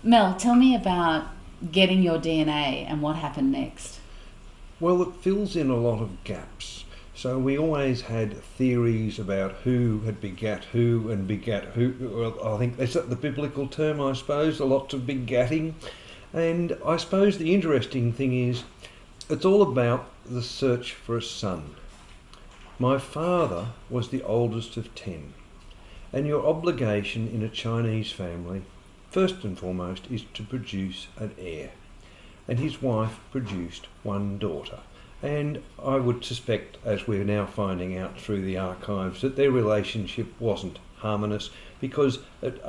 Mel, tell me about getting your DNA and what happened next. Well, it fills in a lot of gaps. So we always had theories about who had begat who and begat who. Well, I think that's the biblical term, I suppose, a lot of begatting. And I suppose the interesting thing is it's all about the search for a son. My father was the oldest of 10. And your obligation in a Chinese family, first and foremost, is to produce an heir. And his wife produced one daughter. And I would suspect, as we're now finding out through the archives, that their relationship wasn't harmonious because it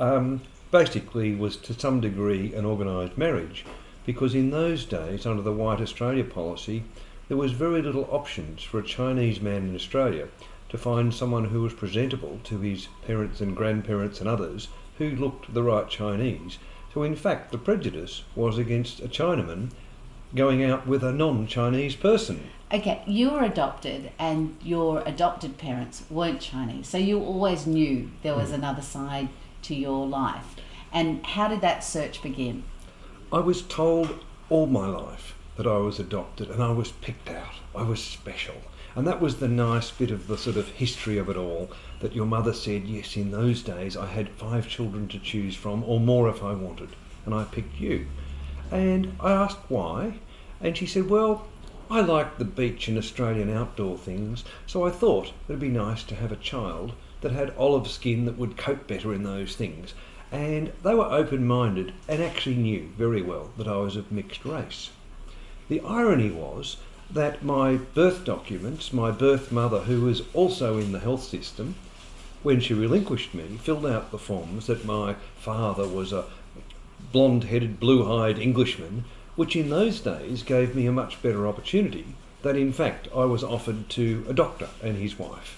basically was to some degree an organised marriage. Because in those days, under the White Australia policy, there was very little options for a Chinese man in Australia to find someone who was presentable to his parents and grandparents and others who looked the right Chinese. So in fact, the prejudice was against a Chinaman going out with a non-Chinese person. Okay, you were adopted and your adopted parents weren't Chinese, so you always knew there was another side to your life. And how did that search begin? I was told all my life that I was adopted and I was picked out. I was special. And that was the nice bit of the sort of history of it all, that your mother said, yes, in those days I had 5 children to choose from, or more if I wanted, and I picked you. And I asked why, and she said, well, I like the beach and Australian outdoor things, so I thought it'd be nice to have a child that had olive skin that would cope better in those things. And they were open-minded and actually knew very well that I was of mixed race. The irony was that my birth documents, my birth mother, who was also in the health system, when she relinquished me, filled out the forms that my father was a blonde-headed, blue-eyed Englishman, which in those days gave me a much better opportunity that in fact I was offered to a doctor and his wife,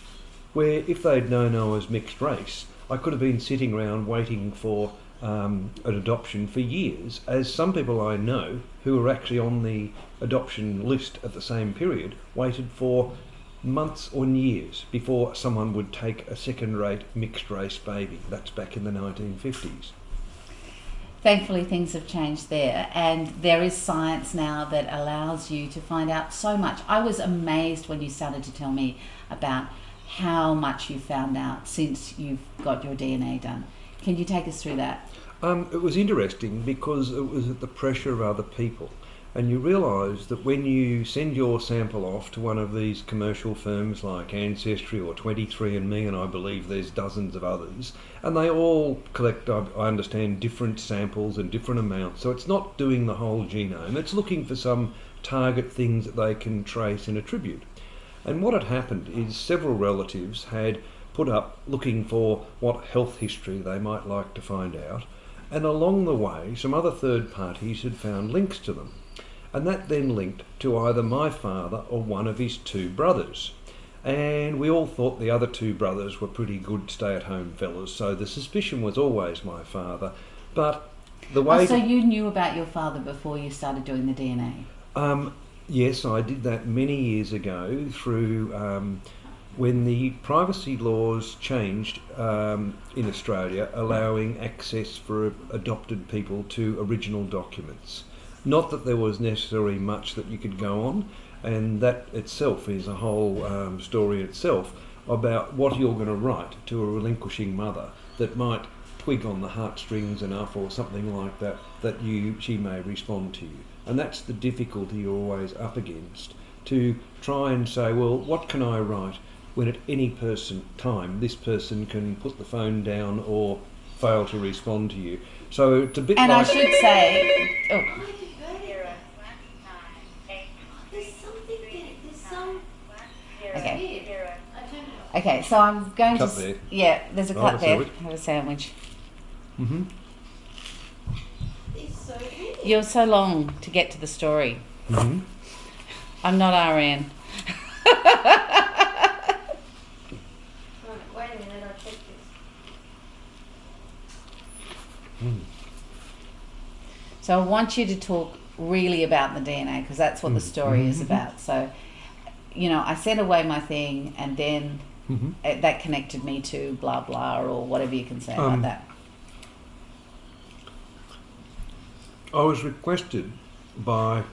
where if they'd known I was mixed race, I could have been sitting around waiting for an adoption for years, as some people I know who were actually on the adoption list at the same period waited for months or years before someone would take a second-rate mixed-race baby. That's back in the 1950s. Thankfully, things have changed there, and there is science now that allows you to find out so much. I was amazed when you started to tell me about how much you found out since you've got your DNA done. Can you take us through that? It was interesting because it was at the pressure of other people. And you realise that when you send your sample off to one of these commercial firms like Ancestry or 23andMe, and I believe there's dozens of others, and they all collect, I understand, different samples and different amounts. So it's not doing the whole genome, it's looking for some target things that they can trace and attribute. And what had happened is several relatives had put up looking for what health history they might like to find out, and along the way some other third parties had found links to them. And that then linked to either my father or one of his 2 brothers. And we all thought the other 2 brothers were pretty good stay-at-home fellas, so the suspicion was always my father. But the way... So you knew about your father before you started doing the DNA? Yes, I did that many years ago through when the privacy laws changed in Australia, allowing access for adopted people to original documents. Not that there was necessarily much that you could go on, and that itself is a whole story itself about what you're going to write to a relinquishing mother that might twig on the heartstrings enough or something like that, that she may respond to you. And that's the difficulty you're always up against, to try and say, well, what can I write when at any time this person can put the phone down or fail to respond to you. So it's a bit and like... I should say... Oh. Okay, so I'm going cut to... there. Yeah, there's a cut there. Sandwich. Have a sandwich. Mm-hmm. You're so long to get to the story. Mm-hmm. I'm not RN. Wait a minute, I'll check this. So I want you to talk really about the DNA, because that's what the story is about. So, you know, I sent away my thing, and then that connected me to blah blah, or whatever you can say about that. I was requested by